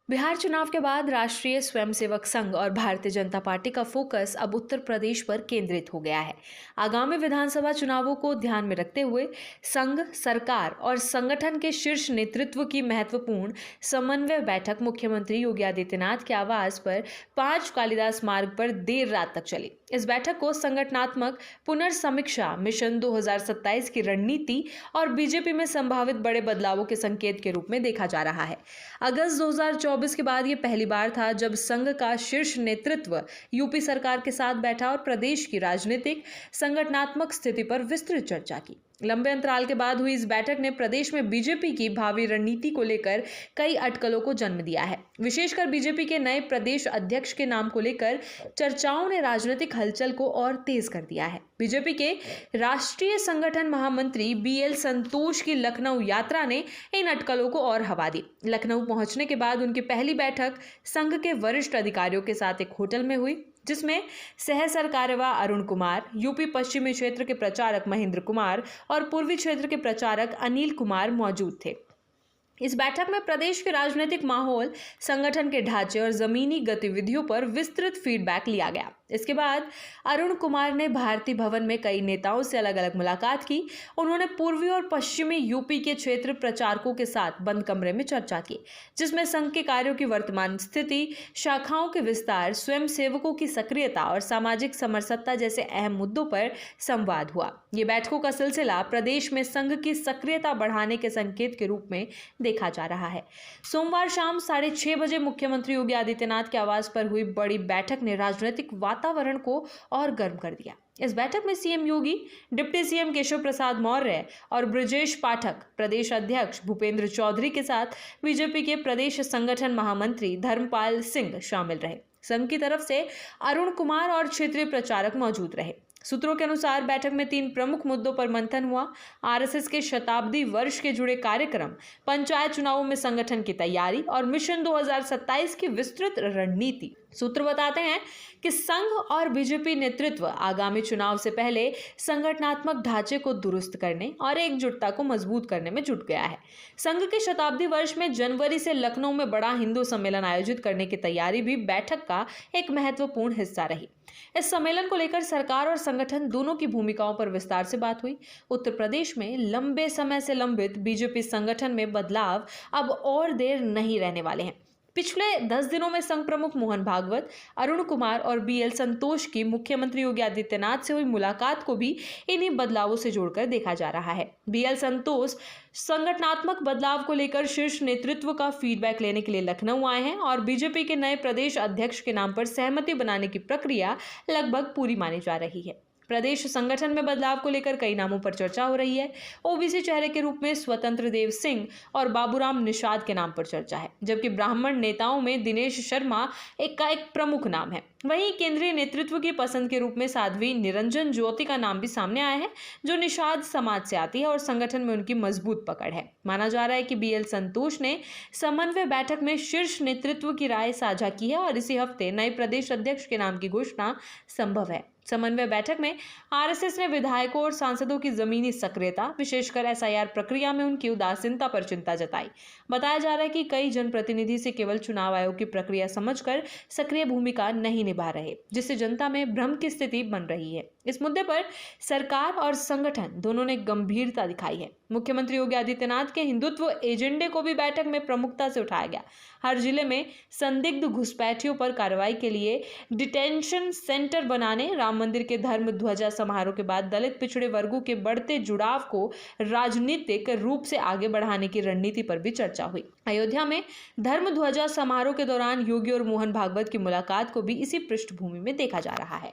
बिहार चुनाव के बाद राष्ट्रीय स्वयंसेवक संघ और भारतीय जनता पार्टी का फोकस अब उत्तर प्रदेश पर केंद्रित हो गया है। आगामी विधानसभा चुनावों को ध्यान में रखते हुए संघ, सरकार और संगठन के शीर्ष नेतृत्व की महत्वपूर्ण समन्वय बैठक मुख्यमंत्री योगी आदित्यनाथ के आवास पर 5 कालिदास मार्ग पर देर रात तक चली। इस बैठक को संगठनात्मक पुनर्समीक्षा, मिशन 2027 की रणनीति और बीजेपी में संभावित बड़े बदलावों के संकेत के रूप में देखा जा रहा है। अगस्त 2024 के बाद यह पहली बार था जब संघ का शीर्ष नेतृत्व यूपी सरकार के साथ बैठा और प्रदेश की राजनीतिक संगठनात्मक स्थिति पर विस्तृत चर्चा की। लंबे अंतराल के बाद हुई इस बैठक ने प्रदेश में बीजेपी की भावी रणनीति को लेकर कई अटकलों को जन्म दिया है। विशेषकर बीजेपी के नए प्रदेश अध्यक्ष के नाम को लेकर चर्चाओं ने राजनीतिक हलचल को और तेज कर दिया है। बीजेपी के राष्ट्रीय संगठन महामंत्री बीएल संतोष की लखनऊ यात्रा ने इन अटकलों को और हवा दी। लखनऊ पहुंचने के बाद उनकी पहली बैठक संघ के वरिष्ठ अधिकारियों के साथ एक होटल में हुई, जिसमें सह सरकार्यवाह अरुण कुमार, यूपी पश्चिमी क्षेत्र के प्रचारक महेंद्र कुमार और पूर्वी क्षेत्र के प्रचारक अनिल कुमार मौजूद थे। इस बैठक में प्रदेश के राजनीतिक माहौल, संगठन के ढांचे और जमीनी गतिविधियों पर विस्तृत फीडबैक लिया गया। इसके बाद अरुण कुमार ने भारती भवन में कई नेताओं से अलग अलग मुलाकात की। उन्होंने पूर्वी और पश्चिमी यूपी के क्षेत्र प्रचारकों के साथ बंद कमरे में चर्चा की, जिसमें संघ के कार्यों की वर्तमान स्थिति, शाखाओं के विस्तार, स्वयंसेवकों की सक्रियता और सामाजिक समरसता जैसे अहम मुद्दों पर संवाद हुआ। ये बैठकों का सिलसिला प्रदेश में संघ की सक्रियता बढ़ाने के संकेत के रूप में देखा जा रहा है। सोमवार शाम 6:30 बजे मुख्यमंत्री योगी आदित्यनाथ के आवास पर हुई बड़ी बैठक ने राजनीतिक वातावरण को और गर्म कर दिया। इस बैठक में सीएम योगी, डिप्टी सीएम केशव प्रसाद मौर्य और ब्रजेश पाठक, प्रदेश अध्यक्ष भूपेंद्र चौधरी के साथ बीजेपी के प्रदेश संगठन महामंत्री धर्मपाल सिंह शामिल रहे। संघ की तरफ से अरुण कुमार और क्षेत्रीय प्रचारक मौजूद रहे। सूत्रों के अनुसार बैठक में 3 प्रमुख मुद्दों पर मंथन हुआ। आरएसएस के शताब्दी वर्ष के जुड़े कार्यक्रम, पंचायत चुनावों में संगठन की तैयारी और मिशन 2027 की विस्तृत रणनीति। सूत्र बताते हैं कि संघ और बीजेपी नेतृत्व आगामी चुनाव से पहले संगठनात्मक ढांचे को दुरुस्त करने और एकजुटता को मजबूत करने में जुट गया है। संघ के शताब्दी वर्ष में जनवरी से लखनऊ में बड़ा हिंदू सम्मेलन आयोजित करने की तैयारी भी बैठक का एक महत्वपूर्ण हिस्सा रही। इस सम्मेलन को लेकर सरकार और संगठन दोनों की भूमिकाओं पर विस्तार से बात हुई। उत्तर प्रदेश में लंबे समय से लंबित बीजेपी संगठन में बदलाव अब और देर नहीं रहने वाले हैं। पिछले 10 दिनों में संघ प्रमुख मोहन भागवत, अरुण कुमार और बीएल संतोष की मुख्यमंत्री योगी आदित्यनाथ से हुई मुलाकात को भी इन्हीं बदलावों से जोड़कर देखा जा रहा है। बीएल संतोष संगठनात्मक बदलाव को लेकर शीर्ष नेतृत्व का फीडबैक लेने के लिए लखनऊ आए हैं और बीजेपी के नए प्रदेश अध्यक्ष के नाम पर सहमति बनाने की प्रक्रिया लगभग पूरी मानी जा रही है। प्रदेश संगठन में बदलाव को लेकर कई नामों पर चर्चा हो रही है। ओबीसी चेहरे के रूप में स्वतंत्र देव सिंह और बाबूराम निषाद के नाम पर चर्चा है, जबकि ब्राह्मण नेताओं में दिनेश शर्मा एक प्रमुख नाम है। वहीं केंद्रीय नेतृत्व की पसंद के रूप में साध्वी निरंजन ज्योति का नाम भी सामने आया है, जो निषाद समाज से आती है और संगठन में उनकी मजबूत पकड़ है। माना जा रहा है कि बीएल संतोष ने समन्वय बैठक में शीर्ष नेतृत्व की राय साझा की है और इसी हफ्ते नए प्रदेश अध्यक्ष के नाम की घोषणा संभव है। समन्वय बैठक में आरएसएस ने विधायकों और सांसदों की जमीनी सक्रियता, विशेषकर एसआईआर प्रक्रिया में उनकी उदासीनता पर चिंता जताई। बताया जा रहा है कि कई जनप्रतिनिधि से केवल चुनाव आयोग की प्रक्रिया समझकर सक्रिय भूमिका नहीं निभा रहे, जिससे जनता में भ्रम की स्थिति बन रही है। इस मुद्दे पर सरकार और संगठन दोनों ने गंभीरता दिखाई है। मुख्यमंत्री योगी आदित्यनाथ के हिंदुत्व एजेंडे को भी बैठक में प्रमुखता से उठाया गया। हर जिले में संदिग्ध घुसपैठियों पर कार्रवाई के लिए डिटेंशन सेंटर बनाने, राम मंदिर के धर्म ध्वजा समारोह के बाद दलित पिछड़े वर्गों के बढ़ते जुड़ाव को राजनीतिक रूप से आगे बढ़ाने की रणनीति पर भी चर्चा हुई। अयोध्या में धर्म ध्वजा समारोह के दौरान योगी और मोहन भागवत की मुलाकात को भी इसी पृष्ठभूमि में देखा जा रहा है।